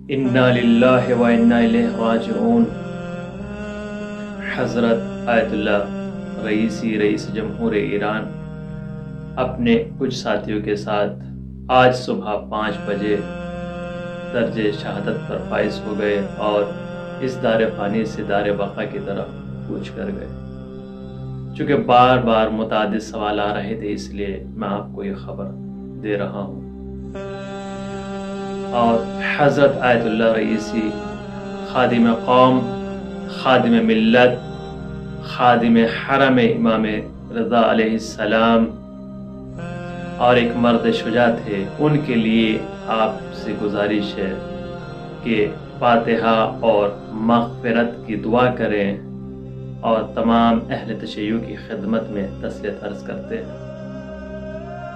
انا للہ و انا الیہ راجعون۔ حضرت آیت اللہ رئیسی رئیس جمہور ایران اپنے کچھ ساتھیوں کے ساتھ آج صبح 5 بجے درجہ شہادت پر فائز ہو گئے اور اس دار فانی سے دار بقا کی طرف کوچ کر گئے۔ چونکہ بار بار متعدد سوال آ رہے تھے، اس لیے میں آپ کو یہ خبر دے رہا ہوں۔ اور حضرت آیت اللہ رئیسی خادم قوم، خادم ملت، خادم حرم امام رضا علیہ السلام اور ایک مرد شجاع تھے۔ ان کے لیے آپ سے گزارش ہے کہ فاتحہ اور مغفرت کی دعا کریں اور تمام اہل تشیع کی خدمت میں تسلیت عرض کرتے ہیں۔